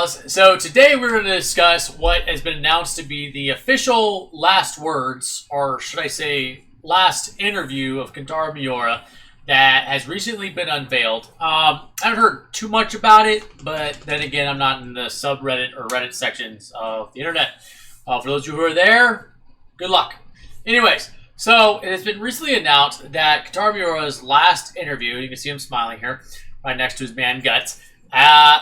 So today we're going to discuss what has been announced to be the official last words, or should I say last interview of Kentaro Miura that has recently been unveiled. I haven't heard too much about it, but then again, I'm not in the subreddit or Reddit sections of the internet. For those of you who are there, good luck. Anyways, so it has been recently announced that Kentaro Miura's last interview, you can see him smiling here, right next to his man Guts,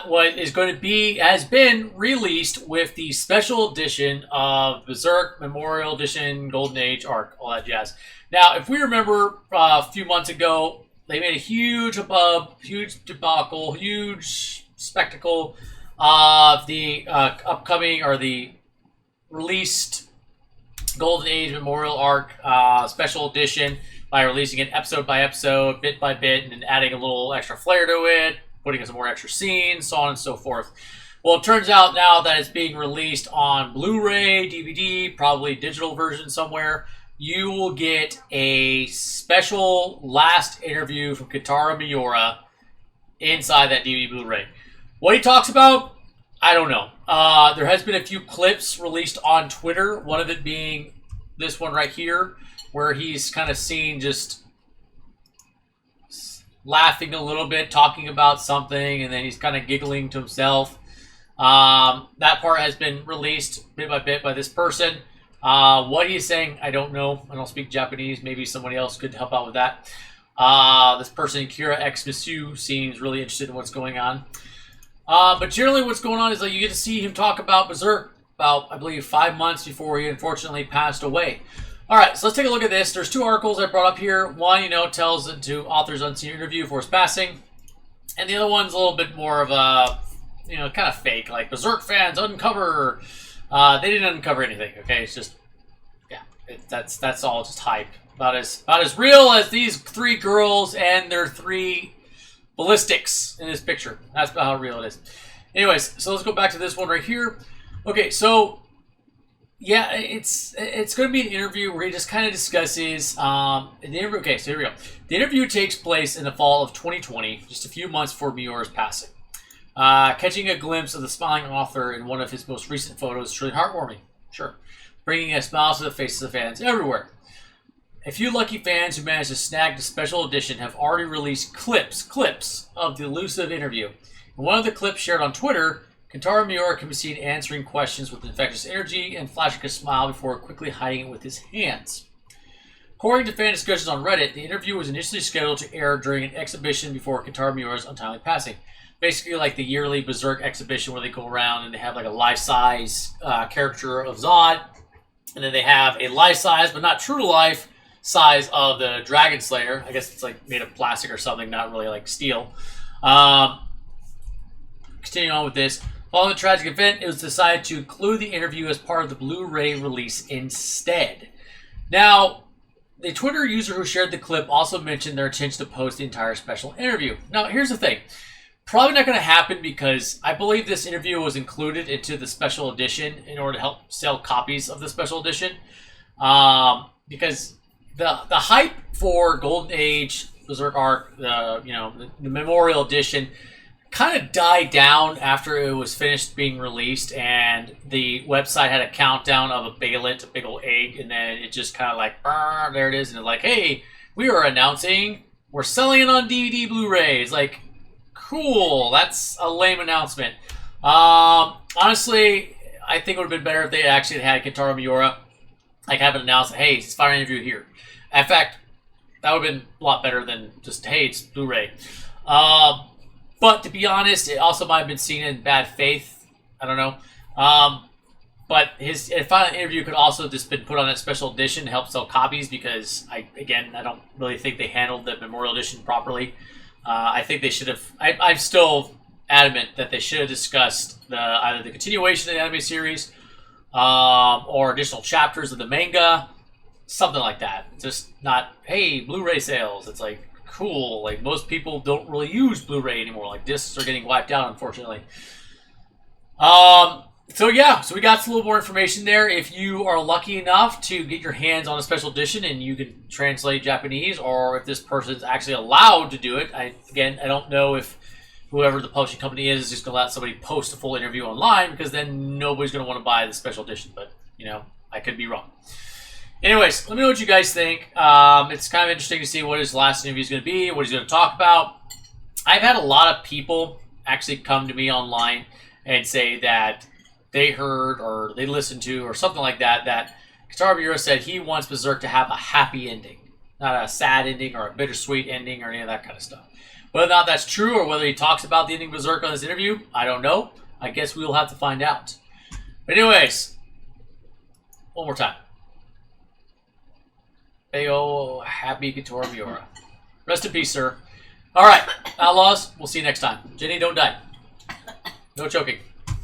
what is going to be, has been released with the special edition of Berserk Memorial Edition Golden Age Arc, all that jazz. Now, if we remember a few months ago, they made a huge hubbub, huge debacle, huge spectacle of the upcoming or the released Golden Age Memorial Arc special edition by releasing it episode by episode, bit by bit, and then adding a little extra flair to it, putting in some more extra scenes, so on and so forth. Well, it turns out now that it's being released on Blu-ray, DVD, probably digital version somewhere. You will get a special last interview from Kentaro Miura inside that DVD Blu-ray. What he talks about, I don't know. There has been a few clips released on Twitter, one of it being this one right here, where he's kind of seen just laughing a little bit, talking about something, and then he's kind of giggling to himself. That part has been released bit by this person. What he's saying, I don't know. I don't speak Japanese. Maybe somebody else could help out with that. This person, Kira X Misu, seems really interested in what's going on. But generally what's going on is like you get to see him talk about Berserk about, I believe, 5 months before he unfortunately passed away. All right, so let's take a look at this. There's two articles I brought up here. One, tells to author's unseen interview before his passing. And the other one's a little bit more of a, kind of fake, like Berserk fans uncover. They didn't uncover anything, okay? It's just, yeah, that's all just hype. About as real as these three girls and their three ballistics in this picture. That's about how real it is. Anyways, so let's go back to this one right here. Okay, so yeah, it's going to be an interview where he just kind of discusses okay, so here we go. The interview takes place in the fall of 2020, just a few months before Miura's passing. Catching a glimpse of the smiling author in one of his most recent photos is truly heartwarming. Sure. Bringing a smile to the faces of fans everywhere. A few lucky fans who managed to snag the special edition have already released clips of the elusive interview. In one of the clips shared on Twitter, Kentaro Miura can be seen answering questions with infectious energy and flashing a smile before quickly hiding it with his hands. According to fan discussions on Reddit, the interview was initially scheduled to air during an exhibition before Kentaro Miura's untimely passing. Basically like the yearly Berserk exhibition where they go around and they have like a life-size caricature of Zod. And then they have a life-size, but not true-to-life, size of the Dragonslayer. I guess it's like made of plastic or something, not really like steel. Continuing on with this. Following the tragic event, it was decided to include the interview as part of the Blu-ray release instead. Now, the Twitter user who shared the clip also mentioned their intention to post the entire special interview. Now, here's the thing. Probably not going to happen because I believe this interview was included into the special edition in order to help sell copies of the special edition. Because the hype for Golden Age Berserk Arc, the Memorial Edition, kind of died down after it was finished being released, and the website had a countdown of a Baelet, a big old egg, and then it just kind of like, there it is, and it's like, hey, we are announcing we're selling it on DVD Blu-ray. It's like, cool, that's a lame announcement. Honestly, I think it would have been better if they actually had Kentaro Miura like have it announced, hey, it's a final interview here. In fact, that would have been a lot better than just, hey, it's Blu-ray. But to be honest, it also might have been seen in bad faith. I don't know. But his final interview could also have just been put on that special edition to help sell copies because, I don't really think they handled the Memorial Edition properly. I think they should have... I'm still adamant that they should have discussed either the continuation of the anime series or additional chapters of the manga. Something like that. Just not, hey, Blu-ray sales. It's like, cool. Like, most people don't really use Blu-ray anymore. Like, discs are getting wiped out, unfortunately. So we got a little more information there. If you are lucky enough to get your hands on a special edition and you can translate Japanese, or if this person's actually allowed to do it. I don't know if whoever the publishing company is just going to let somebody post a full interview online, because then nobody's going to want to buy the special edition. But, you know, I could be wrong. Anyways, let me know what you guys think. It's kind of interesting to see what his last interview is going to be, what he's going to talk about. I've had a lot of people actually come to me online and say that they heard or they listened to or something like that, that Kentaro Miura said he wants Berserk to have a happy ending, not a sad ending or a bittersweet ending or any of that kind of stuff. Whether or not that's true or whether he talks about the ending of Berserk on this interview, I don't know. I guess we will have to find out. But anyways, one more time. Hey, oh, happy Kentaro Miura. Rest in peace, sir. All right, Outlaws, we'll see you next time. Jenny, don't die. No choking.